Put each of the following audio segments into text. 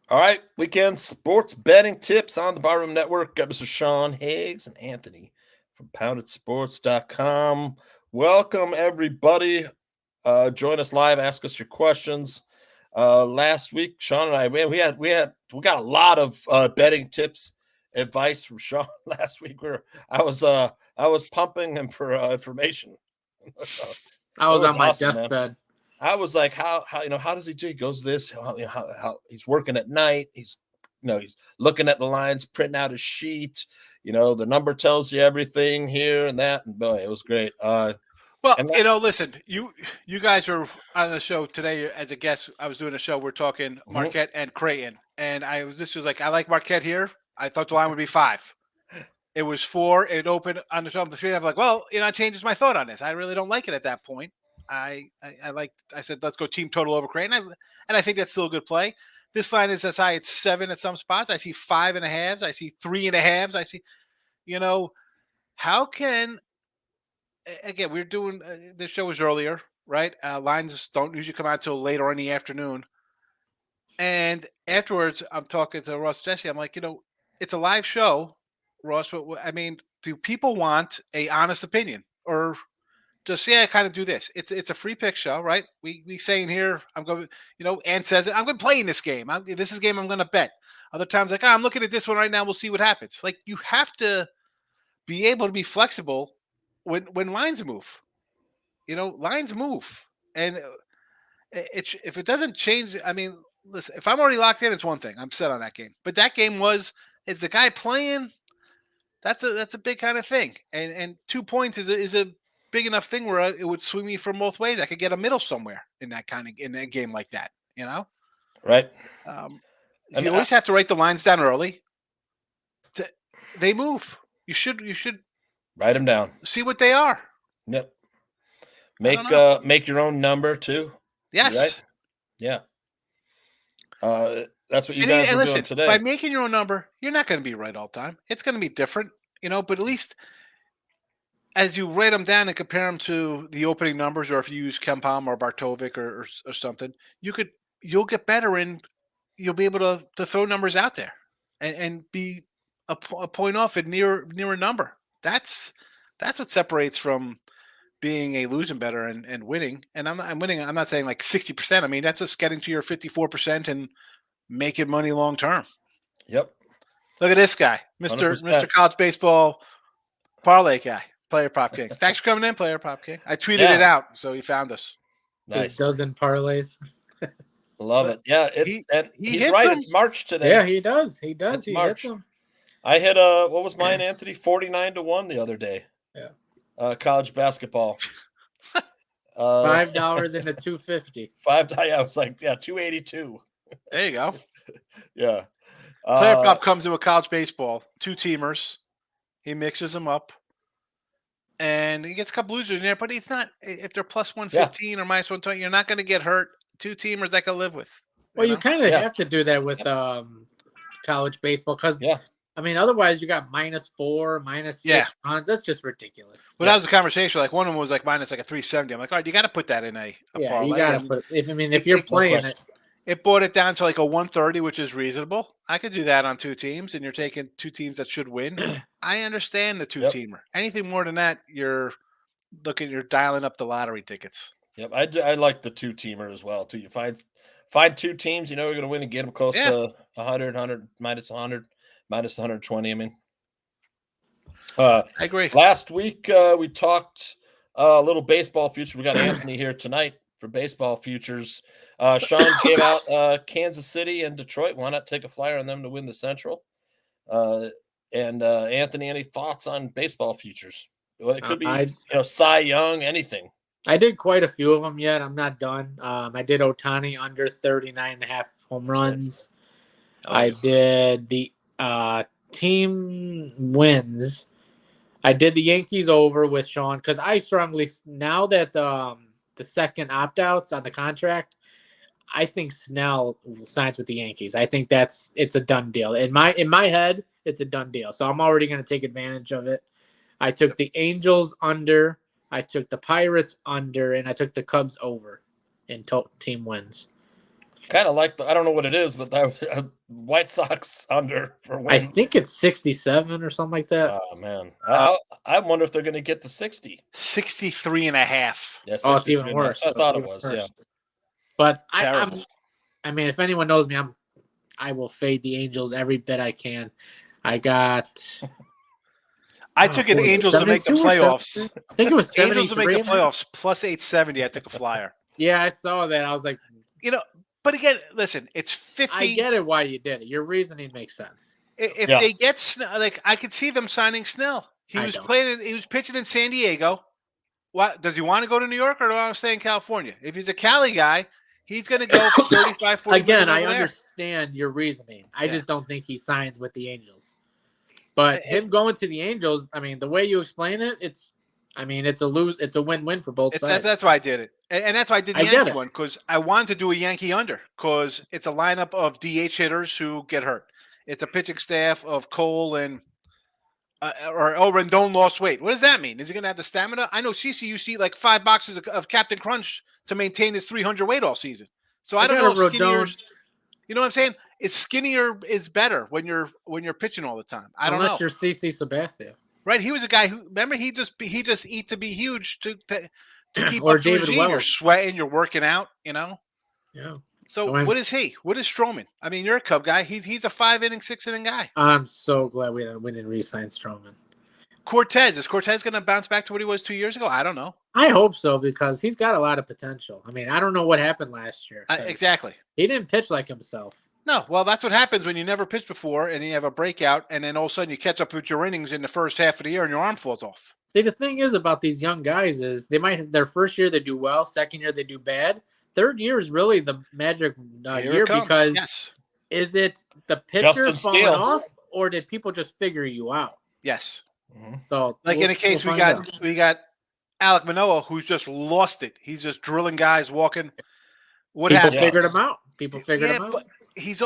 All right, weekend sports betting tips on the Barroom Network. Got Mr. Sean Higgs and Anthony from PoundedSports.com. Welcome, everybody. Join us live. Ask us your questions. Last week, Sean and I, we got a lot of betting tips, advice from Sean last week. I was pumping him for information. So, I was on my deathbed. Man. I was like, how does he do? He goes this, how he's working at night. He's looking at the lines, printing out his sheet. The number tells you everything here and that. And boy, it was great. Listen, you guys were on the show today as a guest. I was doing a show. We're talking Marquette and Creighton, and I like Marquette here. I thought the line would be 5. It was 4. It opened on the show up to 3. I'm like, well, it changes my thought on this. I really don't like it at that point. I said, let's go team total over Creighton. And I think that's still a good play. This line is as high as 7 at some spots. I see 5.5s. I see 3.5s. I see, how can, again, we're doing, this show was earlier, right? Lines don't usually come out till later in the afternoon. And afterwards, I'm talking to Ross Jesse. I'm like, it's a live show, Ross. But do people want a honest opinion or just say I kind of do this? It's a free pick show, right? We saying here, I'm going, Ann says it. I'm going to play in this game. This is a game I'm going to bet. Other times, like, I'm looking at this one right now. We'll see what happens. Like, you have to be able to be flexible when lines move. Lines move, and if it doesn't change, listen. If I'm already locked in, it's one thing. I'm set on that game. But that game is the guy playing. That's a big kind of thing, and 2 points is a big enough thing where it would swing me from both ways. I could get a middle somewhere in a game like that, Right. You always have to write the lines down early. They move. You should write them down. See what they are. Yep. Make your own number too. Yes. Right? Yeah. That's what you guys are doing today. By making your own number, you're not going to be right all the time. It's going to be different, but at least as you write them down and compare them to the opening numbers, or if you use Kempom or Bartovic or something, you'll get better and you'll be able to throw numbers out there and be a point off at near a number. That's what separates from being a losing bettor and winning. And I'm winning. I'm not saying like 60%. That's just getting to your 54% and making money long term. Yep. Look at this guy, Mr. College Baseball parlay guy. Player Prop King. Thanks for coming in, Player Prop King. I tweeted it out, so he found us. Nice. His dozen parlays. Love it. Yeah, he's right. It's March today. Yeah, he does. He March. hits them. I hit what was mine, Anthony? 49-1 the other day. Yeah. College basketball. $5 into $250. I was like, $282. There you go. Yeah. Player Prop comes in with college baseball, 2 teamers. He mixes them up. And he gets a couple losers in there, but he's not. If they're plus 115 or minus 120, you're not going to get hurt. 2 teamers I can live with. You kind of have to do that with college baseball because, otherwise you got -4, -6 runs. That's just ridiculous. Well, that was a conversation. Like one of them was like minus like a 370. I'm like, all right, you got to put that in a parlay. You got to put. If you're playing it. It brought it down to like a 130, which is reasonable. I could do that on 2 teams, and you're taking 2 teams that should win. I understand the 2-teamer. Anything more than that, you're dialing up the lottery tickets. Yep, I like the 2-teamer as well too. You find 2 teams, you're going to win and get them close to 100, minus 100, minus 120. I agree. Last week we talked a little baseball future. We got Anthony here tonight for baseball futures. Sean gave out Kansas City and Detroit. Why not take a flyer on them to win the Central? And Anthony, any thoughts on baseball futures? Well, it could be Cy Young, anything. I did quite a few of them yet. I'm not done. I did Ohtani under 39.5 home runs. I did the team wins. I did the Yankees over with Sean because I strongly, now that the second opt-outs on the contract, I think Snell signs with the Yankees. I think it's a done deal. In my head, it's a done deal. So I'm already going to take advantage of it. I took the Angels under, I took the Pirates under, and I took the Cubs over in team wins. Kind of like I don't know what it is, but that White Sox under for wins. I think it's 67 or something like that. Oh man, I wonder if they're going to get to 60. 63.5. Yeah, it's even worse. I thought it was. Worse. Yeah, but I mean, if anyone knows me, I will fade the Angels every bit I can. I took an Angels to make the playoffs. I think it was Angels to make the playoffs plus 870. I took a flyer. Yeah, I saw that. I was like, but again, listen, it's 50. I get it why you did it. Your reasoning makes sense. If they get Snell, I could see them signing Snell. He was pitching in San Diego. What does he want to go to New York or do he want to stay in California? If he's a Cali guy, he's going to go for 35, 40. Again, I understand your reasoning. I just don't think he signs with the Angels. But him going to the Angels, I mean, the way you explain it, it's a win-win for both sides. That's why I did it. And that's why I did the Yankee one, because I wanted to do a Yankee under, because it's a lineup of DH hitters who get hurt. It's a pitching staff of Cole and Rendon lost weight. What does that mean? Is he going to have the stamina? I know CC used to eat like 5 boxes of Captain Crunch to maintain his 300 weight all season. So I don't know if skinnier. You know what I'm saying? It's skinnier is better when you're pitching all the time. I don't know. Unless you're CC Sabathia. Right, he was a guy who remember he just eat to be huge to keep or up to David regime. Wells. You're sweating, you're working out, Yeah. So what is he? What is Stroman? I mean, you're a Cub guy. He's a 5-inning, 6-inning guy. I'm so glad we didn't re-sign Stroman. Cortez, is Cortez going to bounce back to what he was 2 years ago? I don't know. I hope so because he's got a lot of potential. I mean, I don't know what happened last year. Exactly. He didn't pitch like himself. No, well, that's what happens when you never pitched before and you have a breakout, and then all of a sudden you catch up with your innings in the first half of the year and your arm falls off. See, the thing is about these young guys is they might their first year they do well, second year they do bad. Third year is really the magic year because is it the pitcher falling off or did people just figure you out? Yes. Mm-hmm. So like in a case we got Alek Manoah who's just lost it. He's just drilling guys walking. People figured him out. People figured him out. But he's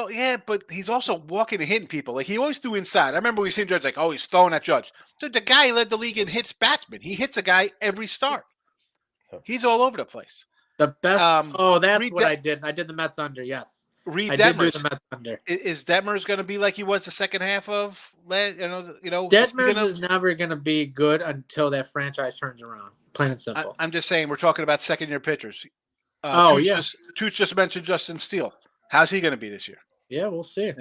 also walking and hitting people. Like he always threw inside. I remember we seen Judge like, he's throwing at Judge. So the guy led the league in hits batsmen. He hits a guy every start. He's all over the place. The best. That's what I did. I did the Mets under. Yes, Reed I Detmers. did do the Mets under. Is Detmers going to be like he was the second half of? Detmers is never going to be good until that franchise turns around. Plain and simple. I'm just saying we're talking about second-year pitchers. Tooch just mentioned Justin Steele. How's he going to be this year? Yeah, we'll see.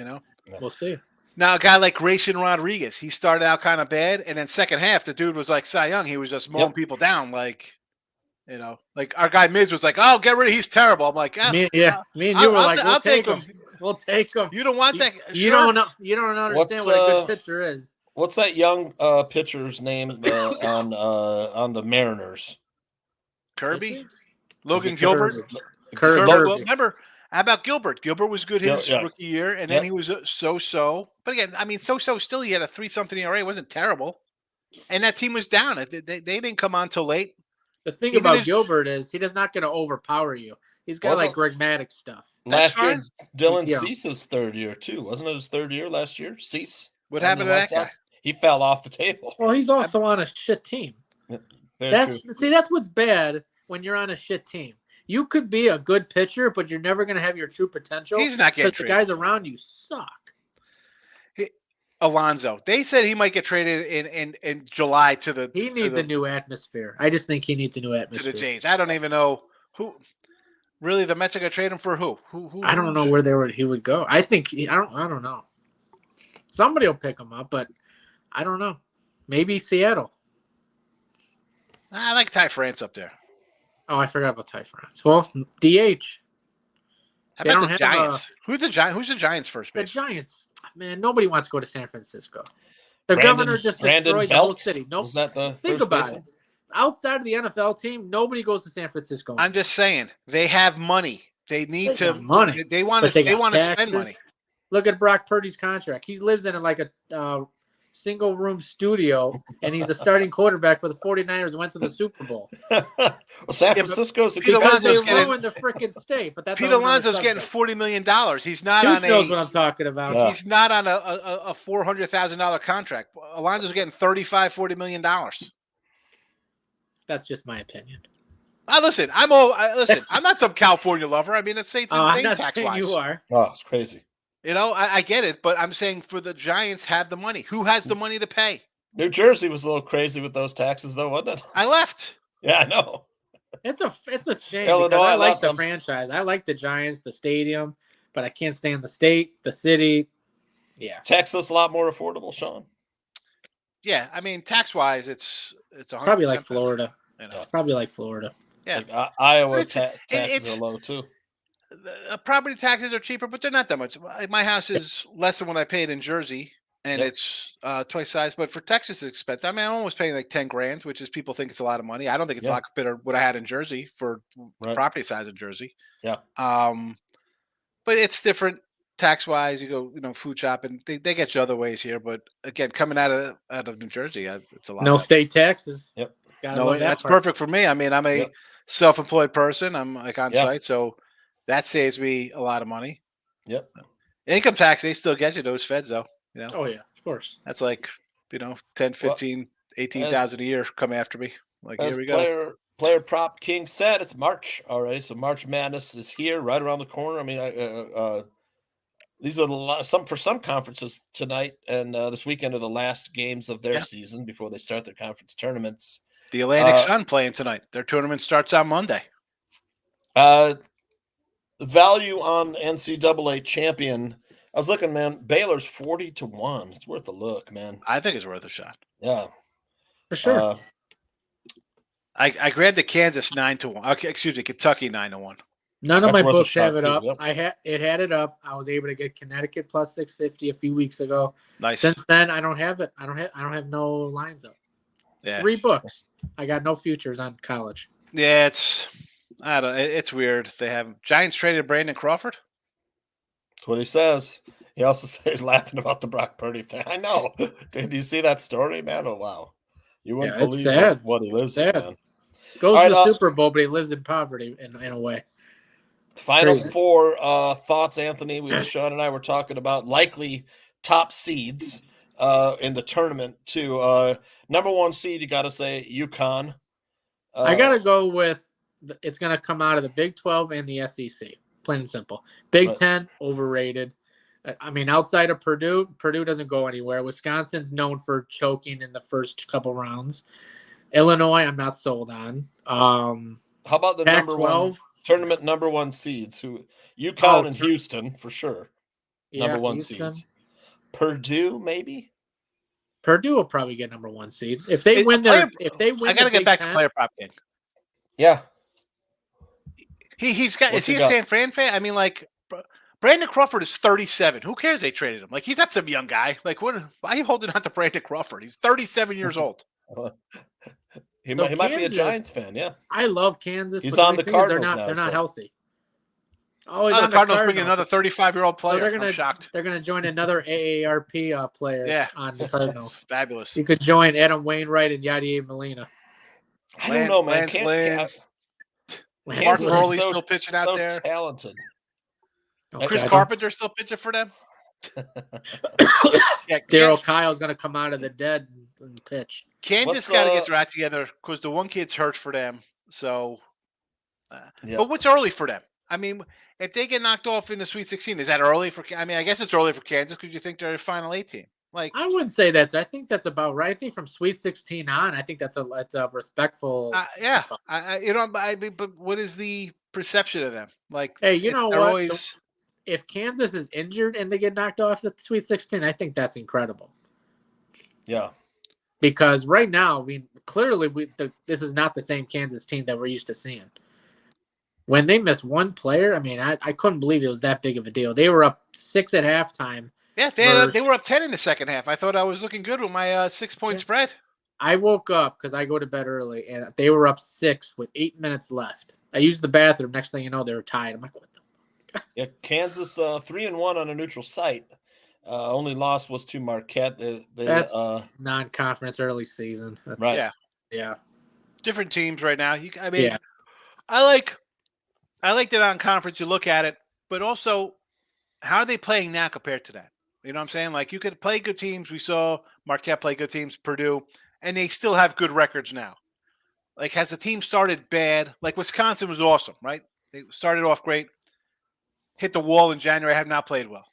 We'll see. Now, a guy like Grayson Rodriguez, he started out kind of bad, and then second half, the dude was like Cy Young. He was just mowing people down, like our guy Miz was like, "Oh, get rid of, he's terrible." I'm like, me and you were like, "We'll take him. We'll take him." You don't want that. You don't understand what a good pitcher is. What's that young pitcher's name on the Mariners? Kirby, Logan Gilbert. Kirby. Remember, how about Gilbert? Gilbert was good his rookie year, and then he was so-so. But again, I mean, so-so still. He had a 3-something ERA. It wasn't terrible, and that team was down. They didn't come on till late. The thing about Gilbert is he's not going to overpower you. He's got like Greg Maddux stuff. Last year, Dylan Cease's third year too, wasn't it? His third year last year. Cease. What happened to that guy? He fell off the table. Well, he's also on a shit team. That's what's bad when you're on a shit team. You could be a good pitcher, but you're never going to have your true potential. He's not getting traded. The guys around you suck. Alonso. They said he might get traded in July to the. He needs a new atmosphere. I just think he needs a new atmosphere. To the Jays. I don't even know who. Really, the Mets are going to trade him for who? Who? I don't know where he would go. I think I don't know. Somebody will pick him up, but I don't know. Maybe Seattle. I like Ty France up there. Oh, I forgot about Ty France. Well, DH. How They about don't the have, Giants? Who's the Giants first The base? Giants. Man, nobody wants to go to San Francisco. The Brandon- governor just Brandon destroyed the whole Belt? city. Nope. Was that the Think first about baseman? it. Outside of the NFL team, nobody goes to San Francisco. I'm just saying they have money. They need They to got money. They want But they to. They got want to spend taxes. money. Look at Brock Purdy's contract. He lives in like a single room studio, and he's the starting quarterback for the 49ers and went to the Super Bowl. Well, San Francisco's Pete Because they Alonso's getting- ruined the freaking state. But that's Pete another Alonso's getting subject. $40 million. He's not Tooch on knows what I'm talking about. Yeah. He's not on a $400,000 contract. Alonso's getting $40 million. That's just my opinion. Listen, I'm not some California lover. I mean, it's I'm insane not tax saying wise. you are. Oh, it's crazy. You know, I get it, but I'm saying for the Giants have the money. Who has the money to pay? New Jersey was a little crazy with those taxes, though, wasn't it? I left. Yeah, I know. It's a shame Illinois, because I like love the them. franchise. I like the Giants, the stadium, but I can't stand the state, the city. Yeah. Texas a lot more affordable, Sean. Yeah, I mean, tax wise, it's 100% Probably like better, Florida. you know? It's probably like Florida. Yeah, It's like, Iowa It's- taxes it's- are low too. Property taxes are cheaper, but they're not that much. My house is less than what I paid in Jersey, and Yep. it's twice the size. But for Texas, it's expensive. I mean, I'm almost paying like $10,000, which is people think it's a lot of money. I don't think it's a Yeah. lot compared to what I had in Jersey for Right. property size in Jersey. Yeah. But it's different tax wise. You go, food shopping. They get you other ways here, but again, coming out of New Jersey, it's a lot. No better. state taxes. Yep. Gotta No, love that that's part. perfect for me. I mean, I'm a Yep. self-employed person. I'm like on Yeah. site, so that saves me a lot of money. Yep. Income tax, they still get you those feds though. Oh yeah, of course. That's like, 10, 15, 18,000 a year come after me. Like, As here we go. player prop king said, it's March already. So March Madness is here, right around the corner. I mean, these are for some conferences tonight and this weekend are the last games of their Yeah. season before they start their conference tournaments. The Atlantic Sun playing tonight. Their tournament starts on Monday. The value on NCAA champion. I was looking, man. Baylor's 40-1. It's worth a look, man. I think it's worth a shot. Yeah, For sure. I grabbed the Kansas 9-1. Okay, excuse me, Kentucky 9-1. None of that's my worth a books shot, have it too, up. yep. It had it up. I was able to get Connecticut plus 650 a few weeks ago. Nice. Since then, I don't have it. I don't have no lines up. Yeah. 3 books. I got no futures on college. Yeah, it's weird. They have Giants traded Brandon Crawford. That's what he says. He also says he's laughing about the Brock Purdy thing. I know. Did you see that story, man? Oh wow, you wouldn't Yeah, it's believe sad. what he lives Sad. in, man. Goes All to right, the Super Bowl, but he lives in poverty in a way. Final crazy. four thoughts, Anthony. Sean and I were talking about likely top seeds in the tournament. To number 1 seed, you got to say UConn. I got to go with it's going to come out of the Big 12 and the SEC. Plain and simple. Big Right. 10, overrated. I mean, outside of Purdue doesn't go anywhere. Wisconsin's known for choking in the first couple rounds. Illinois, I'm not sold on. How about the number 1 Pac-12? tournament number 1 seeds? UConn and Houston for sure. Yeah, Number 1 Houston. seeds. Purdue maybe. Purdue will probably get number 1 seed if they win I the gotta get Big back 10, to player prop game. Yeah. Is he a you got? San Fran fan? I mean, like, Brandon Crawford is 37. Who cares they traded him? Like, he's not some young guy. Like, why are you holding on to Brandon Crawford? He's 37 years old. He So might be a Kansas- Giants fan. Yeah. I love Kansas. He's but on the the thing is Cardinals now, They're not so- healthy. Oh, he's Oh, on the Cardinals bringing another Cardinals. 35-year-old player. So I'm shocked. They're gonna join another AARP player Yeah. on the Cardinals. Fabulous. You could join Adam Wainwright and Yadier Molina. I don't know, man. Lance Lynn. Lance Mark Kansas Lynn. is Burley's still pitching out so there. talented. Okay, Chris I don't- Carpenter's still pitching for them. Yeah, Daryl Kyle's gonna come out of the dead and pitch. Kansas What's, got to get their act together because the one kid's hurt for them. So, but what's early for them? I mean, if they get knocked off in the Sweet 16, is that early for? I mean, I guess it's early for Kansas because you think they're a Final 8 team. Like, I wouldn't say that. I think that's about right. I think from Sweet 16 on, I think that's a respectful. yeah, but what is the perception of them? Like, Hey, you know they're what? always- If Kansas is injured and they get knocked off the Sweet 16, I think that's incredible. Yeah. because right now, clearly this is not the same Kansas team that we're used to seeing. When they missed one player, I couldn't believe it was that big of a deal. They were up 6 at halftime. Yeah, they were up 10 in the second half. I thought I was looking good with my 6-point spread. I woke up because I go to bed early, and they were up 6 with 8 minutes left. I used the bathroom. Next thing you know, they were tied. I'm like, what the? Yeah, Kansas 3-1 on a neutral site. Only loss was to Marquette. That's non-conference early season. Right. Yeah. Different teams right now. Yeah. I like the non-conference. You look at it, but also how are they playing now compared to that? You know what I'm saying? Like, you could play good teams. We saw Marquette play good teams, Purdue, and they still have good records now. Like, has the team started bad? Like, Wisconsin was awesome, right? They started off great, hit the wall in January, have not played well.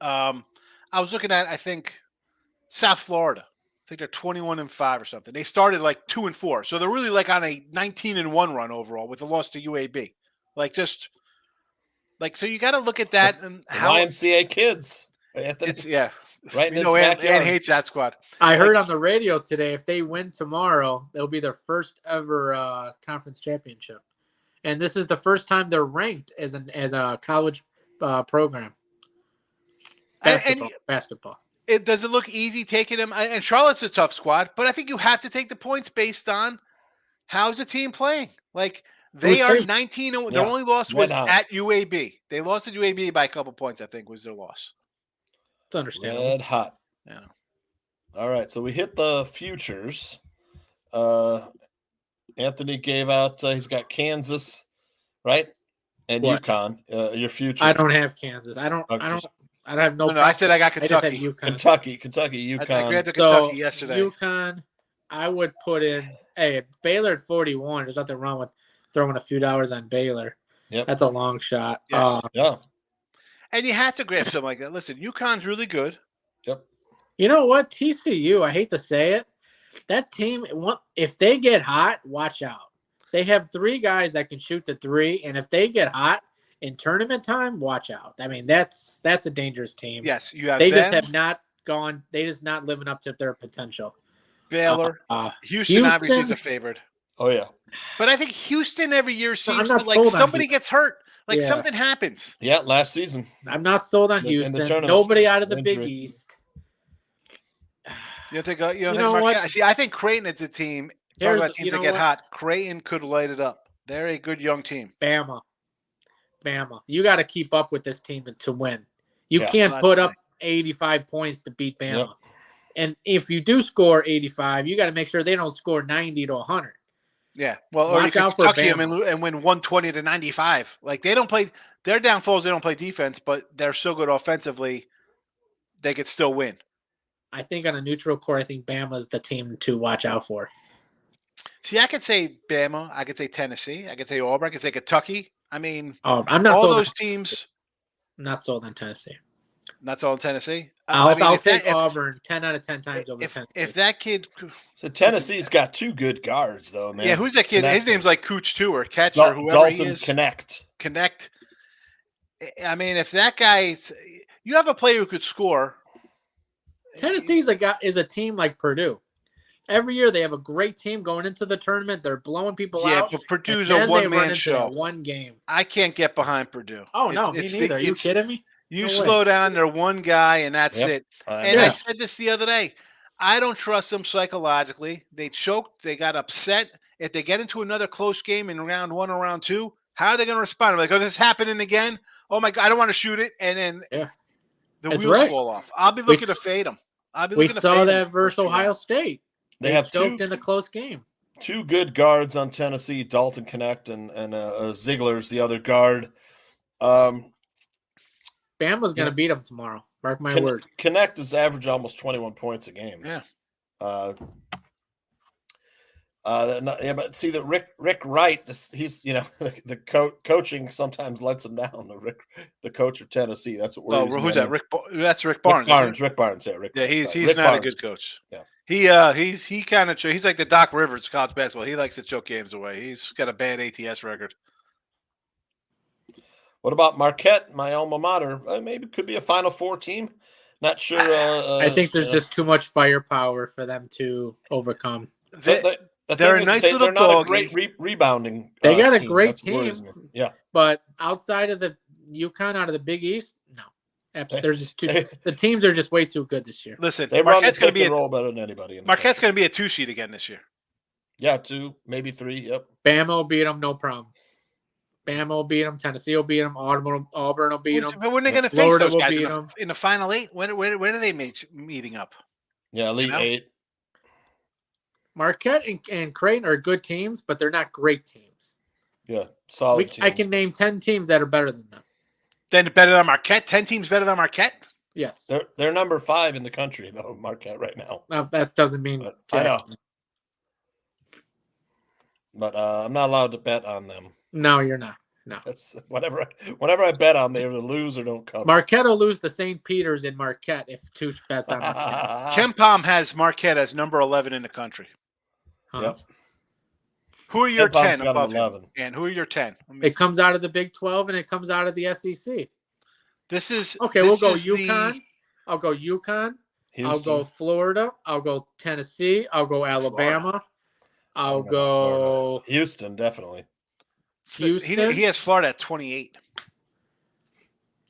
I was looking at, I think, South Florida. I think they're 21-5 or something. They started like 2-4. So they're really like on a 19-1 run overall with a loss to UAB. So you got to look at that and how YMCA kids. It's right. Ann hates that squad. I heard on the radio today, if they win tomorrow, they'll be their first ever conference championship, and this is the first time they're ranked as a college program. Basketball. Does it look easy taking them? And Charlotte's a tough squad, but I think you have to take the points based on how's the team playing. Like, they are 19. Their only loss was at UAB. They lost to UAB by a couple points, I think, was their loss. It's understandable. Red hot. Yeah. All right, so we hit the futures. Anthony gave out. He's got Kansas, right, and UConn. Your futures. I don't have Kansas. I don't have no. I said I got Kentucky. I just had Kentucky, UConn. I grabbed Kentucky yesterday. UConn, I would put in. Hey, Baylor at 41. There's nothing wrong with throwing a few dollars on Baylor. Yep. That's a long shot. Yes. Yeah. And you have to grab something like that. Listen, UConn's really good. Yep. You know what? TCU, I hate to say it, that team, if they get hot, watch out. They have 3 guys that can shoot the 3, and if they get hot in tournament time, watch out. I mean, that's a dangerous team. Yes, you have. They just have not gone. They just not living up to their potential. Baylor, Houston obviously is a favorite. Oh yeah, but I think Houston every year seems like somebody gets hurt. Like something happens. Yeah, last season. I'm not sold on Houston. Nobody out of the Big East. You don't think Marquette? See, I think Creighton is a team. Talking about teams that get hot. Creighton could light it up. They're a good young team. Bama. You got to keep up with this team to win. You can't put up 85 points to beat Bama. Yep. And if you do score 85, you got to make sure they don't score 90 to 100. Yeah, well, or you can tuck him and win 120-95. Like, they don't play their downfalls. They don't play defense, but they're so good offensively, they could still win. I think on a neutral court, I think Bama is the team to watch out for. See, I could say Bama. I could say Tennessee. I could say Auburn. I could say Kentucky. I mean, I'm not all those teams. Not sold on Tennessee. Not sold on Tennessee. I'll take Auburn 10 out of 10 times over Tennessee. If that kid, so Tennessee's got 2 good guards though, man. Yeah, who's that kid? His name's like Tooch too, or Catch, or whoever Dalton he is. Connect. I mean, if that guy's, you have a player who could score. Tennessee's is a team like Purdue. Every year they have a great team going into the tournament. They're blowing people out. Yeah, but Purdue's a one-man show. One game. I can't get behind Purdue. Oh, no, me neither. Are you kidding me? You slow down. They're one guy, and that's it. And I said this the other day. I don't trust them psychologically. They choked. They got upset. If they get into another close game in round 1 or round 2, how are they going to respond? Like, oh, this is happening again? Oh, my God, I don't want to shoot it. And then the wheels fall off. I'll be looking to fade them. We saw that versus Ohio State. They have choked in the close game. 2 good guards on Tennessee, Dalton Connect and Ziegler's the other guard. Bama's going to beat them tomorrow. Mark my words. Connect is average almost 21 points a game. Yeah. But see that Rick Wright, he's the coaching sometimes lets him down. The coach of Tennessee. That's what we're. Oh, who's that? That's Rick Barnes. Rick Barnes. Yeah, he's not a good coach. Yeah. He kind of he's like the Doc Rivers of college basketball. He likes to choke games away. He's got a bad ATS record. What about Marquette, my alma mater? Maybe could be a Final Four team. Not sure. I think there's just too much firepower for them to overcome. They're a nice little they're not doggy. a great rebounding. They got a team. great That's team. Yeah, but outside of the UConn, out of the Big East, no. There's just the teams are just way too good this year. Listen, Marquette's going to be role better than anybody. Marquette's going to be a 2-seed again this year. Yeah, 2, maybe 3. Yep. Bama will beat them, no problem. Bama will beat them. Tennessee will beat them. Auburn will beat them. But when are they going to face those guys in the Final 8? When are they meeting up? Yeah, Elite 8. Marquette and Creighton are good teams, but they're not great teams. Yeah, solid teams. I can name 10 teams that are better than them. Then better than Marquette? 10 teams better than Marquette? Yes. They're number 5 in the country, though, Marquette, right now. That doesn't mean I know. But I'm not allowed to bet on them. No, you're not. No. That's whenever I bet on them, they either lose or don't cover. Marquette will lose to St. Peter's in Marquette if Tooch bets on Marquette. KenPom has Marquette as number 11 in the country. Huh. Yep. Who are your 10 above 11? Him? And who are your 10? It comes out of the Big 12 and it comes out of the SEC. This is okay. We'll go UConn. I'll go UConn. Houston. I'll go Florida. I'll go Tennessee. I'll go Alabama. I'll go Houston, definitely. Houston. He has Florida at 28.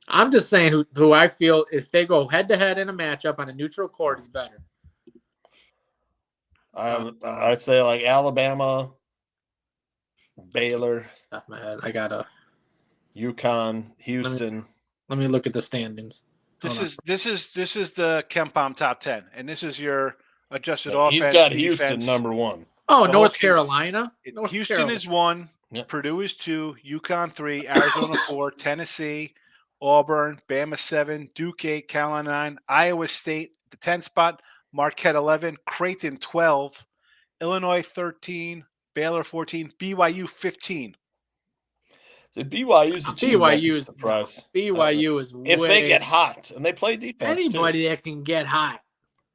I'm just saying who I feel if they go head to head in a matchup on a neutral court is better. I'd say like Alabama, Baylor. Off my head, I gotta. UConn, Houston. Let me look at the standings. This is the KenPom top 10, and this is your adjusted offense. He's got defense. Houston number 1. Oh, North Carolina. Houston is 1. Yep. Purdue is 2. UConn 3. Arizona 4. Tennessee, Auburn, Bama 7. Duke 8. Carolina 9. Iowa State the 10th spot. Marquette 11. Creighton 12. Illinois 13. Baylor 14. BYU 15. The BYU's a team. BYU's surprise. BYU is if they get hot and they play defense. Anybody that can get hot.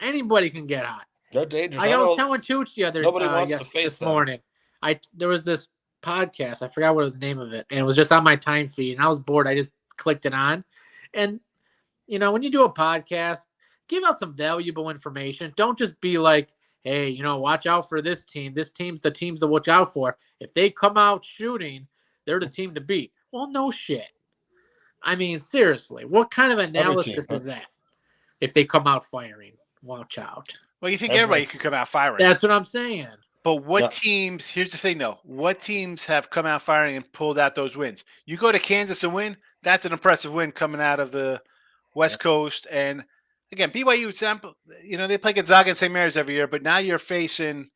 Anybody can get hot. They're dangerous. I was telling Tooch the other nobody wants to face this morning. There was this podcast. I forgot what the name of it, and it was just on my time feed. And I was bored. I just clicked it on, and when you do a podcast, give out some valuable information. Don't just be like, hey, watch out for this team. This team's the teams to watch out for. If they come out shooting, they're the team to beat. Well, no shit. I mean, seriously, what kind of analysis is that? If they come out firing, watch out. Well, you think everybody could come out firing. That's what I'm saying. But what teams, here's the thing, though. What teams have come out firing and pulled out those wins? You go to Kansas and win, that's an impressive win coming out of the West Coast. And, again, BYU, they play Gonzaga and St. Mary's every year, but now you're facing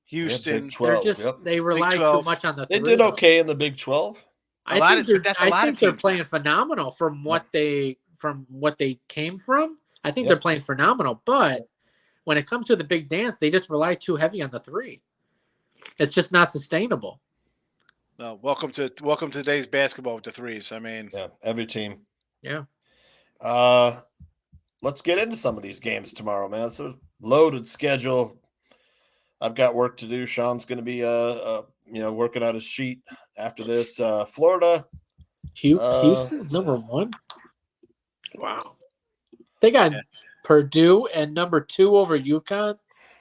Houston. Big 12, they rely too much on the They did okay in the Big 12. I think they're playing phenomenal from what they came from. I think they're playing phenomenal, but when it comes to the big dance, they just rely too heavy on the 3. It's just not sustainable. No, welcome to today's basketball with the 3s. I mean, every team. Yeah. Let's get into some of these games tomorrow, man. It's a loaded schedule. I've got work to do. Sean's going to be working on his sheet after this. Florida. Houston's number 1. Wow. They got Purdue and number 2 over UConn.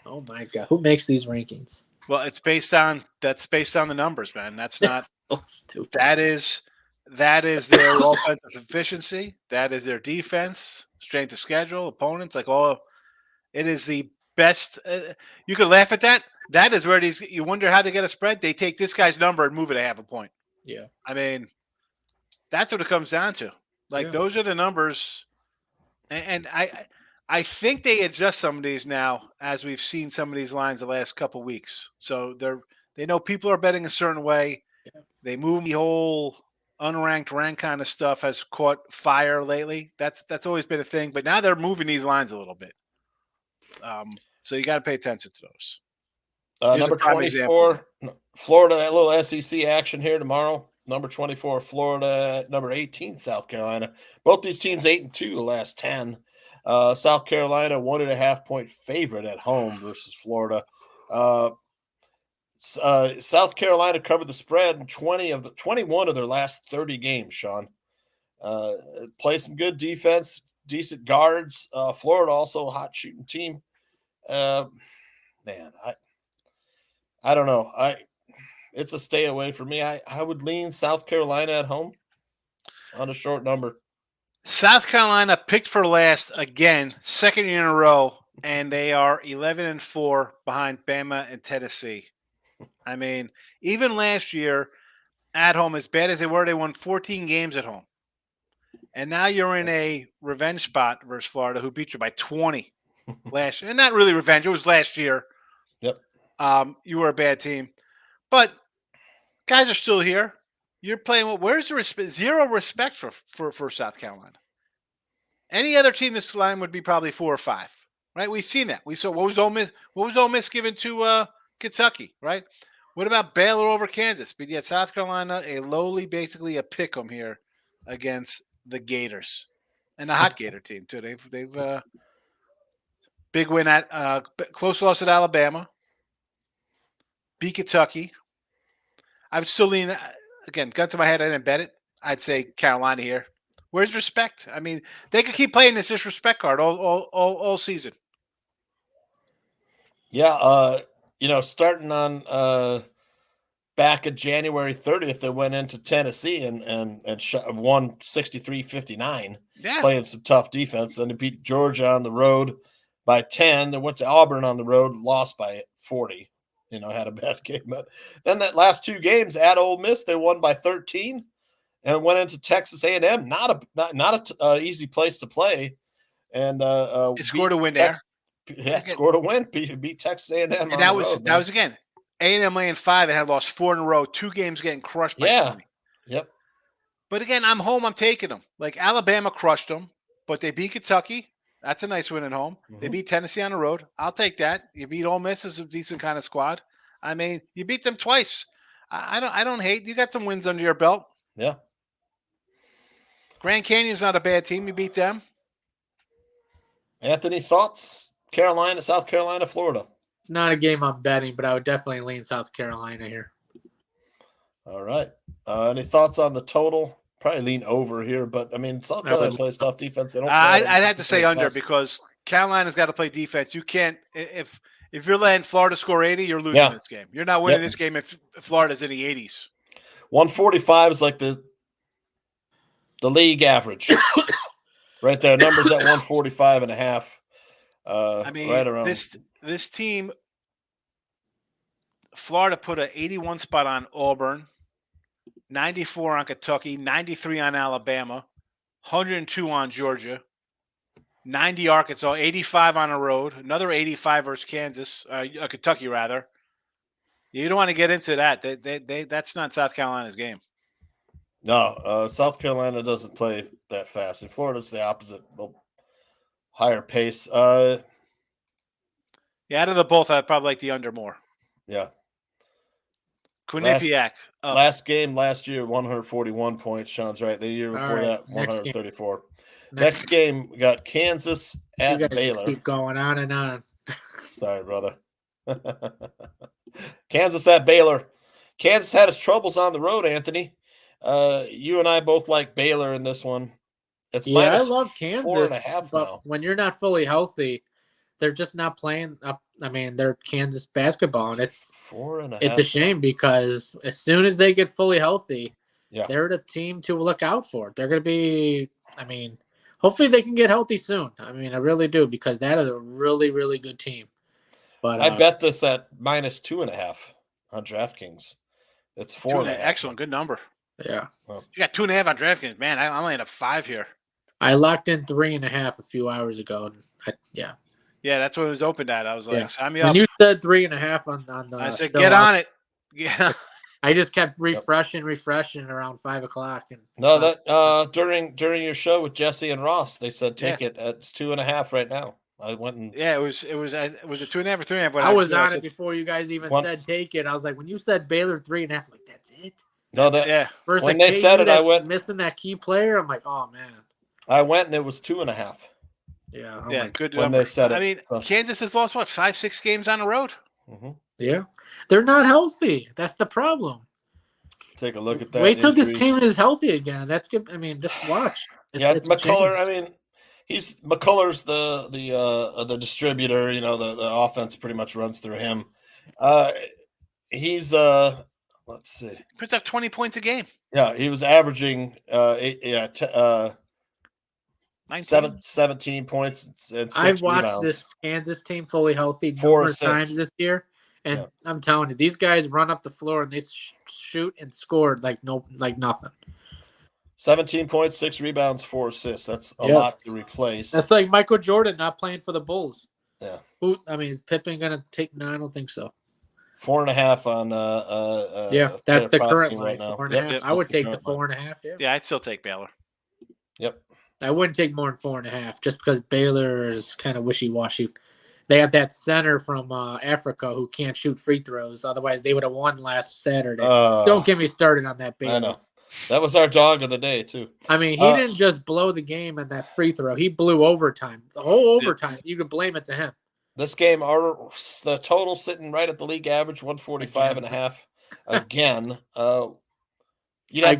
Oh my God. Who makes these rankings? Well, that's based on the numbers, man. That's not so stupid. That is their offensive efficiency. That is their defense, strength of schedule, opponents, it is the best. You could laugh at that. That is where you wonder how they get a spread. They take this guy's number and move it a half a point. Yeah. I mean, that's what it comes down to. Those are the numbers. And I think they adjust some of these now as we've seen some of these lines the last couple of weeks. So they know people are betting a certain way. Yeah. They move the whole unranked rank kind of stuff has caught fire lately. That's always been a thing, but now they're moving these lines a little bit. So you got to pay attention to those. Number 24, Florida, that little SEC action here tomorrow. Number 24, Florida. Number 18, South Carolina. Both these teams 8-2 the last 10. South Carolina 1.5-point favorite at home versus Florida. South Carolina covered the spread in 21 of their last 30 games. Sean, play some good defense. decent guards. Florida also a hot shooting team. Man, I don't know. It's a stay away for me. I would lean South Carolina at home on a short number. South Carolina picked for last again, second year in a row, and they are 11-4 behind Bama and Tennessee. I mean, even last year at home, as bad as they were, they won 14 games at home. And now you're in a revenge spot versus Florida, who beat you by 20 last year. And not really revenge. It was last year. Yep. You were a bad team. But guys are still here. You're playing well. Where's the respect? Zero respect for South Carolina. Any other team this line would be probably 4 or 5, right? We've seen that. We saw what was Ole Miss? What was Ole Miss given to Kentucky, right? What about Baylor over Kansas? But yet South Carolina, a lowly, basically a pick 'em here against the Gators, and a hot Gator team too. They've big win at close loss at Alabama, beat Kentucky. I would still lean again. Gun to my head, I didn't bet it. I'd say Carolina here. Where's respect? I mean, they could keep playing this disrespect card all season. Yeah, starting on back at January 30th, they went into Tennessee and won 63-59, playing some tough defense. Then they beat Georgia on the road by 10. They went to Auburn on the road, lost by 40. Had a bad game. But then that last 2 games at Ole Miss, they won by 13. And went into Texas A&M, not a easy place to play, and scored a win there. Yeah, scored a win. Beat Texas A&M. And that was again A&M laying 5 and had lost 4 in a row. 2 games getting crushed by 20. Yep. But again, I'm home. I'm taking them. Like Alabama crushed them, but they beat Kentucky. That's a nice win at home. Mm-hmm. They beat Tennessee on the road. I'll take that. You beat Ole Miss as a decent kind of squad. I mean, you beat them twice. I don't hate. You got some wins under your belt. Yeah. Grand Canyon's not a bad team. You beat them. Anthony, thoughts? Carolina, South Carolina, Florida. It's not a game I'm betting, but I would definitely lean South Carolina here. All right. Any thoughts on the total? Probably lean over here, but I mean, South Carolina plays tough defense. I'd have to say under because Carolina's got to play defense. You can't if you're letting Florida score 80, you're losing this game. You're not winning this game if Florida's in the 80s. 145 is like the league average. Right there. Numbers at 145 and a half. I mean, right around this team, Florida put an 81 spot on Auburn, 94 on Kentucky, 93 on Alabama, 102 on Georgia, 90 Arkansas, 85 on the road, another 85 versus Kansas, Kentucky rather. You don't want to get into that. That's not South Carolina's game. No, South Carolina doesn't play that fast. And Florida's the opposite, higher pace. Out of the both, I'd probably like the under more. Yeah. Quinnipiac. Last game last year, 141 points. Sean's right. The year before that, 134. Next game, we got Kansas at Baylor. Keep going on and on. Sorry, brother. Kansas at Baylor. Kansas had its troubles on the road, Anthony. You and I both like Baylor in this one. I love Kansas, 4.5 but now. when you're not fully healthy, they're just not playing up. I mean, they're Kansas basketball, and it's 4.5. It's a shame because as soon as they get fully healthy, they're the team to look out for. They're going to be. I mean, hopefully they can get healthy soon. I mean, I really do because that is a really, really good team. But I bet this at -2.5 on DraftKings. It's 4.5. Excellent, good number. Yeah, you got 2.5 on DraftKings, man. I'm only at a 5 here. I locked in 3.5 a few hours ago. And yeah, that's what it was opened at. I was like, sign me up. When you said 3.5 on the I said, get on it. Yeah. I just kept refreshing around 5 o'clock. And that during your show with Jesse and Ross, they said take it. It's 2.5 right now. I went and it was a 2.5 or 3.5. I was on it before you guys even said take it. I was like, when you said Baylor 3.5, I'm like, that's it. First, when they said it, I went missing that key player. I'm like, oh man. I went and it was 2.5. Yeah, good when number. They said it. I mean, Kansas has lost 5-6 games on the road. Mm-hmm. Yeah, they're not healthy. That's the problem. Take a look at that. Wait till this team is healthy again. That's good. I mean, just watch. McCullough. I mean, McCullers, the distributor. You know, the offense pretty much runs through him. He's let's see, puts up 20 points a game. Yeah, he was averaging 17 points and 6 I've watched rebounds. this Kansas team fully healthy 4 numerous assists. times this year, and I'm telling you, these guys run up the floor and they shoot and score like nothing. 17 points, 6 rebounds, 4 assists. That's a lot to replace. That's like Michael Jordan not playing for the Bulls. Yeah. Is Pippen gonna take? No, I don't think so. 4.5 on that's the current right line. now. 4.5. I would take the 4.5. Yeah, I'd still take Baylor. Yep. I wouldn't take more than 4.5 just because Baylor is kind of wishy-washy. They have that center from Africa who can't shoot free throws. Otherwise, they would have won last Saturday. Don't get me started on that Baylor. I know. That was our dog of the day, too. I mean, he didn't just blow the game in that free throw. He blew overtime. The whole overtime. You can blame it to him. This game, the total sitting right at the league average, 145.5. Again, you got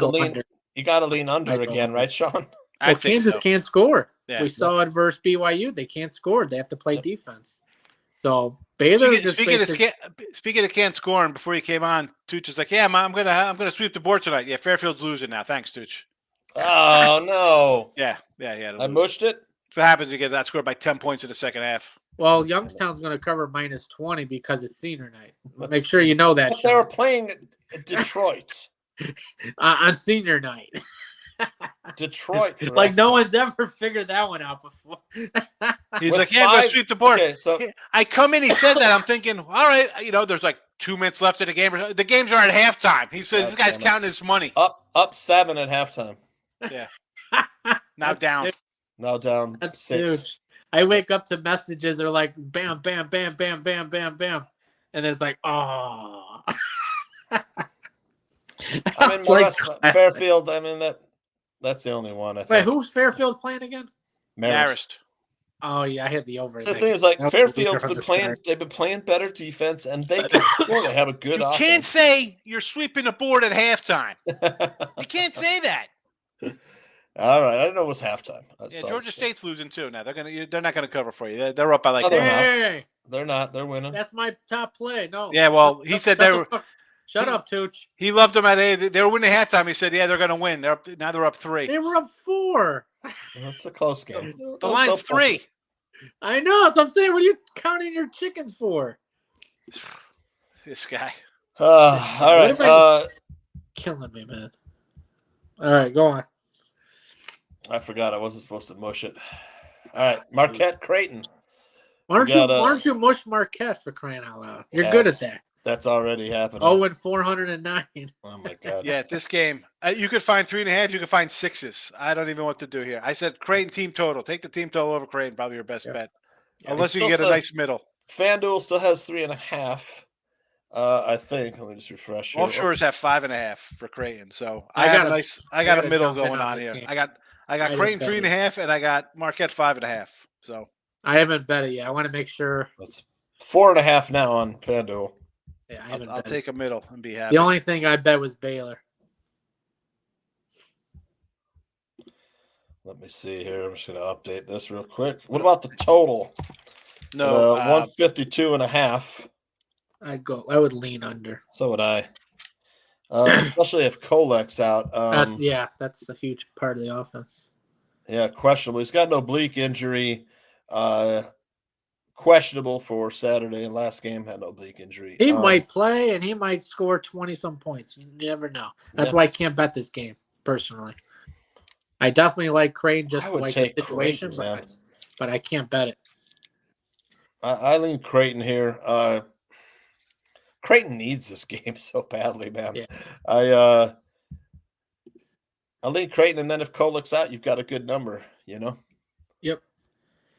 to lean under again, right, Sean? Well, Kansas can't score. Yeah. We saw it versus BYU. They can't score. They have to play defense. So Baylor. Speaking of can't score, and before you came on, Tooch was like, "Yeah, I'm gonna sweep the board tonight." Yeah, Fairfield's losing now. Thanks, Tooch. Oh no. Yeah. I mushed it. What happens? You get that scored by 10 points in the second half. Well, Youngstown's going to cover -20 because it's senior night. Make sure you know that. But they were playing Detroit on senior night. Detroit. Like no one's ever figured that one out before. He's like, "Yeah, I'm going to sweep the board." Okay, so I come in, he says that. I'm thinking, all right, there's like 2 minutes left of the game. The games are at halftime. He says, "This guy's counting his money." Up 7 at halftime. Yeah. Now down. Dude. Now down That's 6. huge. I wake up to messages. They're like, bam, bam, bam, bam, bam, bam, bam. And then it's like, oh. Fairfield, I mean, that's the only one. I think. Wait, who's Fairfield playing again? Marist. Oh, yeah, I hit the over. So the thing is, like, Fairfield's been playing. They've been playing better defense, and they can score. They have a good offense. You can't say you're sweeping the board at halftime. You can't say that. All right, I didn't know it was halftime. Yeah, Georgia State's losing too. Now they're not gonna cover for you. They're up by like. They're not. They're winning. That's my top play. No. Yeah, well, he said they were. Shut up, Tooch. He loved them they were winning halftime. He said, "Yeah, they're gonna win. Now they're up 3. They were up 4. That's a close game. The line's 3. I know. So I'm saying, what are you counting your chickens for? This guy. All right. Killing me, man. All right, go on. I forgot I wasn't supposed to mush it. All right, Marquette Creighton. Why don't you mush Marquette for crying out loud? You're good at that. That's already happened. 409. Oh my god. Yeah, this game you could find 3.5. You could find 6s. I don't even know what to do here. I said Creighton team total. Take the team total over Creighton. Probably your best bet, unless you get a nice middle. FanDuel still has 3.5. I think. Let me just refresh. Offshores have 5.5 for Creighton. So I got a middle going on here. I got Creighton 3.5, and I got Marquette 5.5. So I haven't bet it yet. I want to make sure. That's 4.5 now on FanDuel. Yeah, I'll take a middle and be happy. The only thing I bet was Baylor. Let me see here. I'm just going to update this real quick. What about the total? No, 152.5. I would lean under. So would I. Especially if Kolek's out. That's a huge part of the offense. Yeah, questionable. He's got an oblique injury. Questionable for Saturday. Last game had an oblique injury. He might play and he might score 20-some points. You never know. That's why I can't bet this game, personally. I definitely like Creighton just like the situation, but I can't bet it. I lean Creighton here. Creighton needs this game so badly, man. Yeah. I lean Creighton, and then if Kolek's out, you've got a good number, Yep.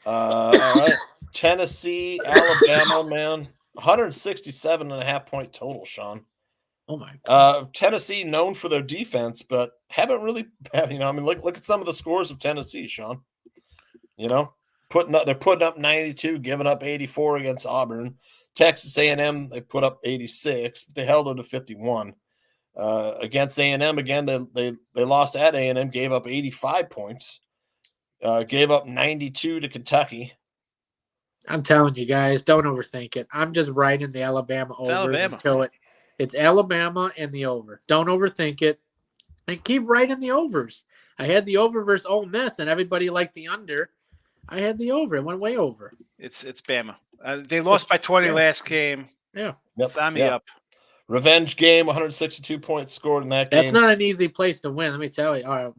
All right. Tennessee, Alabama, man. 167.5 point total, Sean. Oh my God. Tennessee known for their defense, but haven't really look at some of the scores of Tennessee, Sean. They're putting up 92, giving up 84 against Auburn. Texas A&M, they put up 86, but they held them to 51. Against A&M again, they lost at A&M, gave up 85 points. Gave up 92 to Kentucky. I'm telling you guys, don't overthink it. I'm just riding the Alabama over until it's Alabama and the over. Don't overthink it, and keep riding the overs. I had the over versus Ole Miss, and everybody liked the under. I had the over. It went way over. It's Bama. They lost by 20 last game. Yeah. Sign me up. Revenge game, 162 points scored in that game. That's not an easy place to win. Let me tell you.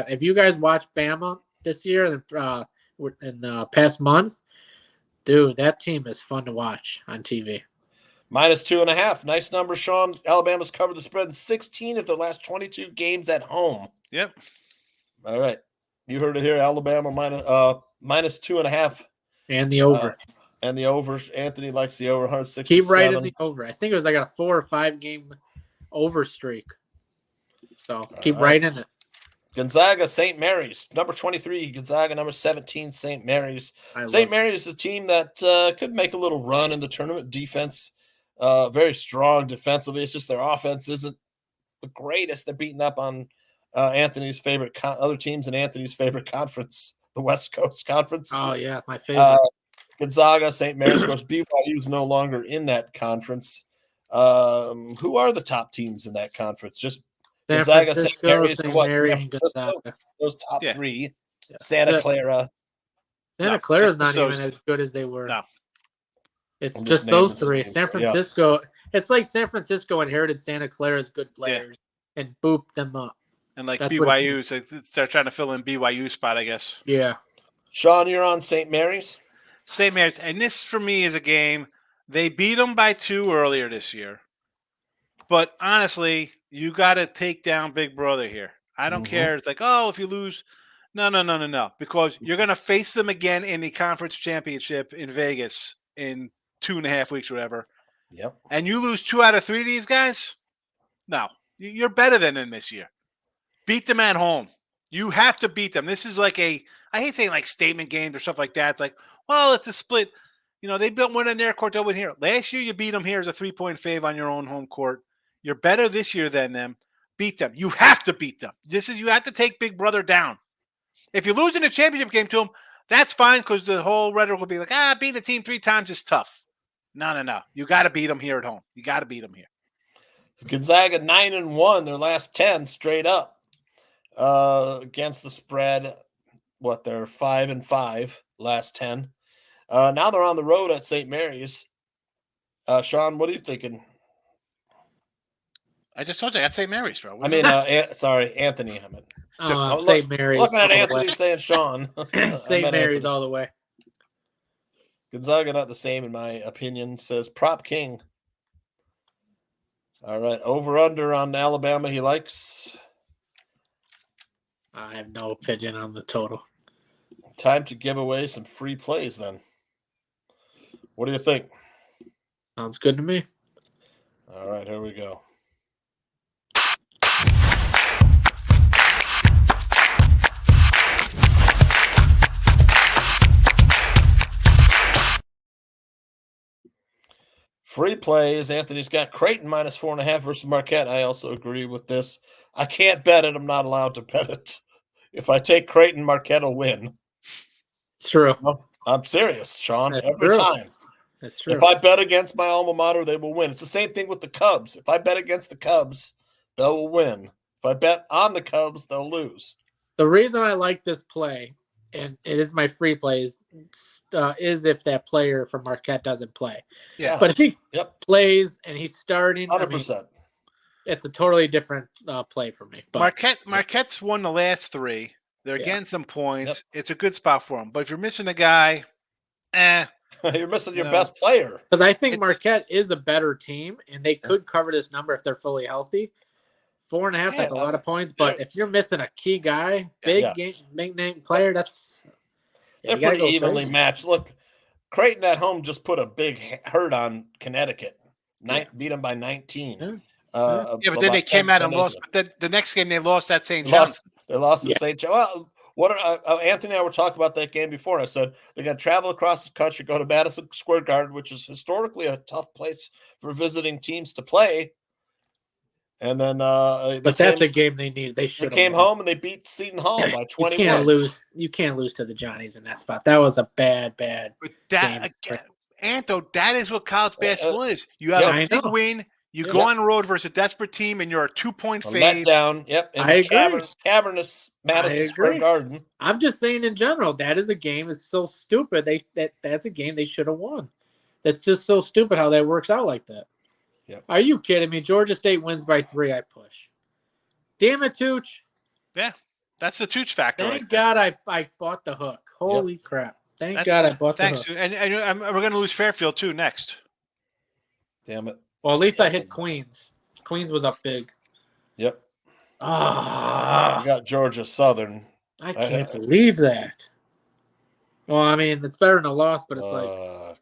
If you guys watched Bama this year in the past month, dude, that team is fun to watch on TV. -2.5. Nice number, Sean. Alabama's covered the spread in 16 of their last 22 games at home. Yep. All right. You heard it here. Alabama -2.5. And the over. And the overs. Anthony likes the over 167. Keep riding the over. I think it was like a 4 or 5 game over streak. So keep riding it. Gonzaga, St. Mary's, number 23. Gonzaga, number 17, St. Mary's. St. Mary's is a team that could make a little run in the tournament. Defense, very strong defensively. It's just their offense isn't the greatest. They're beating up on Anthony's favorite other teams in Anthony's favorite conference, the West Coast Conference. Oh, yeah, my favorite. Gonzaga, St. Mary's, of course, BYU is no longer in that conference. Who are the top teams in that conference? Just Gonzaga, St. Mary's, and Gonzaga. Those top three. Yeah. Santa Clara. Santa Clara's not even as good as they were. No. It's just those three. San Francisco. Yeah. It's like San Francisco inherited Santa Clara's good players and booped them up. And like BYU, so they're trying to fill in BYU spot, I guess. Yeah. Sean, you're on St. Mary's? St. Mary's. And this, for me, is a game. They beat them by 2 earlier this year. But honestly, you got to take down Big Brother here. I don't care. It's like, oh, if you lose. No. Because you're going to face them again in the conference championship in Vegas in 2.5 weeks or whatever. Yep. And you lose 2 out of 3 of these guys? No. You're better than them this year. Beat them at home. You have to beat them. This is like I hate saying like statement games or stuff like that. It's like, well, it's a split. You know, they built one in their court, they'll win here. Last year, you beat them here as a 3-point fave on your own home court. You're better this year than them. Beat them. You have to beat them. You have to take Big Brother down. If you lose in a championship game to them, that's fine because the whole rhetoric will be like, beating a team 3 times is tough. No. You got to beat them here at home. You got to beat them here. Gonzaga 9-1, their last 10 straight up against the spread. They're 5-5 last 10. Now they're on the road at St. Mary's. Sean, what are you thinking? I just told you I got St. Mary's, bro. Sorry, Anthony. St. Mary's. Looking at Anthony saying Sean. St. Mary's all the way. Gonzaga not the same in my opinion, says Prop King. All right, over-under on Alabama he likes. I have no opinion on the total. Time to give away some free plays then. What do you think? Sounds good to me. All right, here we go. Free plays. Anthony's got Creighton -4.5 versus Marquette. I also agree with this. I can't bet it. I'm not allowed to bet it. If I take Creighton, Marquette will win. It's true. I'm serious, Sean. That's every true. time. That's true. If I bet against my alma mater, they will win. It's the same thing with the Cubs. If I bet against the Cubs, they will win. If I bet on the Cubs, they'll lose. The reason I like this play, and it is my free plays, is if that player from Marquette doesn't play. Yeah. But if he plays and he's starting, 100%. It's a totally different play for me. But Marquette's won the last 3. They're getting some points. Yep. It's a good spot for them. But if you're missing a guy, you're missing your best player. Because I think Marquette is a better team, and they could cover this number if they're fully healthy. 4.5, that's a lot of points. But if you're missing a key guy, big name player, that's they're pretty evenly matched. Look, Creighton at home just put a big hurt on Connecticut. Beat them by 19. But then they came out and lost. But the next game they lost at St. John's. They lost to St. John. Well, Anthony and I were talking about that game before. And I said they're going to travel across the country, go to Madison Square Garden, which is historically a tough place for visiting teams to play. And then, but that's a game they need. They should. They came home and they beat Seton Hall by 21. You can't lose to the Johnnies in that spot. That was a bad but game. Again, Anto, that is what college basketball is. You have a big win. You go on the road versus a desperate team, and you're a 2-point fave. Letdown. Yep. I agree. Cavernous Madison Square Garden. I'm just saying in general, that is a game that's so stupid. That's a game they should have won. That's just so stupid how that works out like that. Yep. Are you kidding me? Georgia State wins by 3. I push. Damn it, Tooch. Yeah, that's the Tooch factor. Thank God I bought the hook. Holy crap. Thank God I bought the hook. Thanks. And we're going to lose Fairfield, too, next. Damn it. Well, at least I hit Queens. Queens was up big. Yep. You got Georgia Southern. I can't believe that. Well, I mean, it's better than a loss, but it's I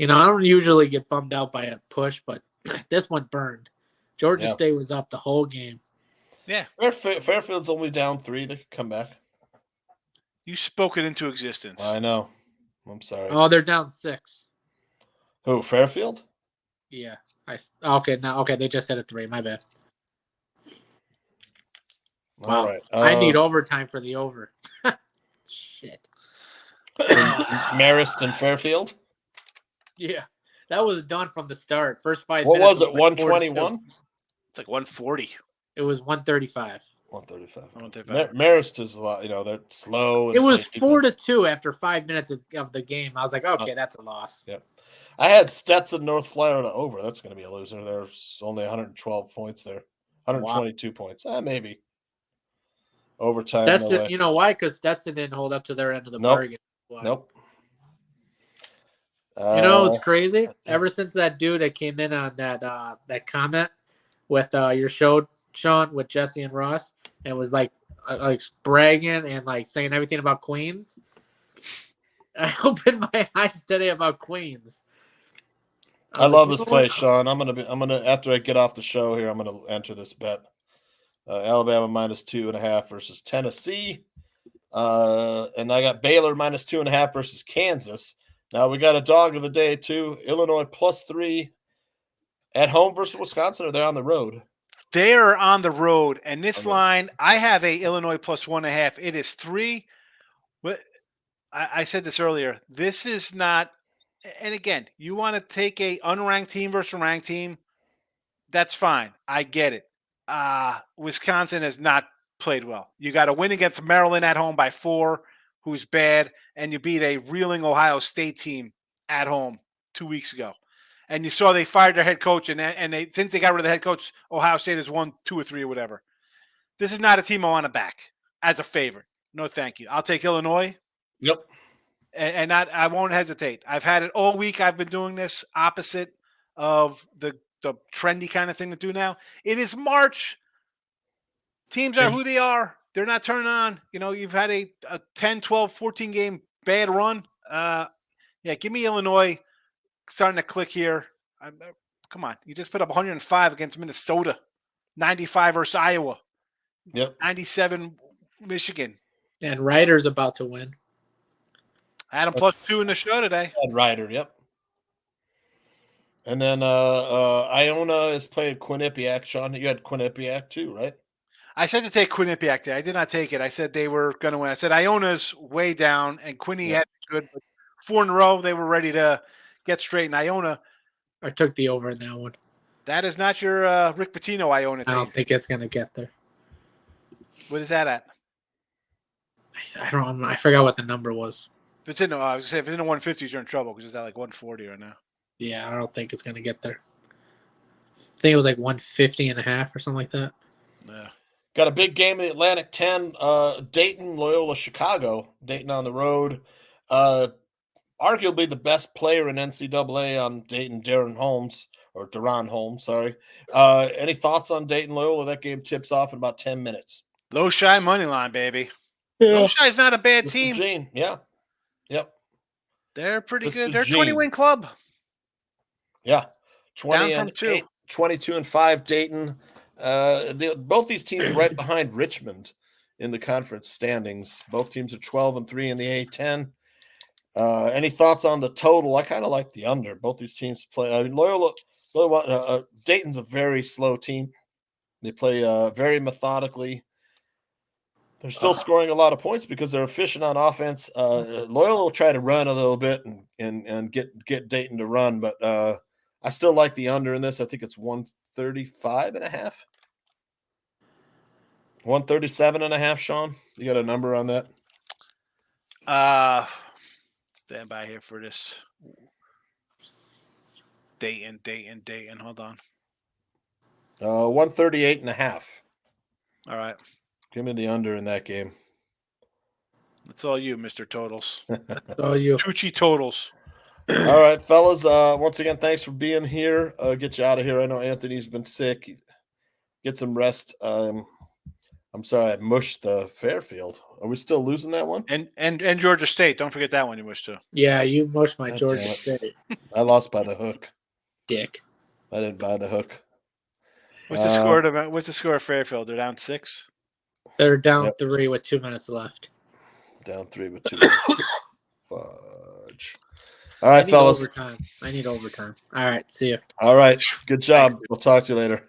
don't usually get bummed out by a push, but this one burned. Georgia State was up the whole game. Yeah. Fairfield's only down 3. They could come back. You spoke it into existence. I know. I'm sorry. Oh, they're down 6. Who, Fairfield? Yeah. Okay, they just hit a 3. My bad. Wow. All right. I need overtime for the over. Shit. Marist and Fairfield? Yeah. That was done from the start. First 5 what minutes. Was it, 121? It's like 140. It was 135. 135. Marist is a lot, they're slow. It was 4-2 after 5 minutes of the game. I was like, okay, that's a loss. Yeah. I had Stetson, North Florida over. That's going to be a loser. There's only 112 points there. 122 points. Maybe. Overtime. That's it. You know why? Because Stetson didn't hold up to their end of the bargain. Nope. It's crazy. Ever since that dude that came in on that comment with your show, Sean, with Jesse and Ross, and was like bragging and like saying everything about Queens, I opened my eyes today about Queens. I love this place, Sean. I'm gonna after I get off the show here, I'm gonna enter this bet. Alabama -2.5 versus Tennessee, and I got Baylor -2.5 versus Kansas. Now we got a dog of the day too. Illinois +3 at home versus Wisconsin. Or they're on the road. They are on the road, and this line, I have a Illinois +1.5. It is 3. But I said this earlier. This is not. And again, you want to take a unranked team versus a ranked team. That's fine. I get it. Wisconsin has not played well. You got to win against Maryland at home by 4, who's bad, and you beat a reeling Ohio State team at home 2 weeks ago. And you saw they fired their head coach, and they since they got rid of the head coach, Ohio State has won 2 or 3 or whatever. This is not a team I want to back as a favorite. No, thank you. I'll take Illinois. Yep. And I won't hesitate. I've had it all week. I've been doing this opposite of the trendy kind of thing to do now. It is March. Teams are who they are. They're not turning on. You've had a 10, 12, 14 game bad run. Give me Illinois starting to click here. Come on. You just put up 105 against Minnesota, 95 versus Iowa, 97 Michigan. And Ryder's about to win. I had him +2 in the show today. Ryder, yep. And then Iona is playing Quinnipiac. Sean, you had Quinnipiac too, right? I said to take Quinnipiac there. I did not take it. I said they were going to win. I said Iona's way down, and Quinny had good. But 4 in a row, they were ready to get straight. And Iona. I took the over in that one. That is not your Rick Pitino Iona team. I don't think it's going to get there. What is that at? I don't know. I forgot what the number was. If it's in the 150s, you're in trouble because it's at like 140 right now. Yeah, I don't think it's going to get there. I think it was like 150.5 or something like that. Yeah. Got a big game in the Atlantic 10. Dayton, Loyola, Chicago. Dayton on the road. Arguably the best player in NCAA on Dayton, Deron Holmes, sorry. Any thoughts on Dayton, Loyola? That game tips off in about 10 minutes. Low Shy money line, baby. Yeah. Low Shy's not a bad team. Gene. Yeah. Yep. They're pretty good. They're a 20-win club. Yeah. 22-5 Dayton. Both these teams right behind Richmond in the conference standings. Both teams are 12-3 in the A10. Any thoughts on the total? I kind of like the under. Both these teams play. I mean, Loyola Dayton's a very slow team. They play very methodically. They're still scoring a lot of points because they're efficient on offense. Loyola will try to run a little bit and get Dayton to run, but I still like the under in this. I think it's 135.5. 137.5, Sean. You got a number on that? Stand by here for this. Dayton. Hold on. 138.5. All right. Give me the under in that game. It's all you, Mr. Totals. all you. Toochie Totals. All right, fellas. Once again, thanks for being here. Get you out of here. I know Anthony's been sick. Get some rest. I'm sorry I mushed the Fairfield. Are we still losing that one? And Georgia State. Don't forget that one you mushed too. Yeah, you mushed my Georgia State. I lost by the hook. Dick. I didn't buy the hook. What's the score? What's the score of Fairfield? They're down 6. They're down 3 with 2 minutes left. Down 3 with 2 minutes. Fudge. All right, fellas. I need overtime. All right, see you. All right, good job. We'll talk to you later.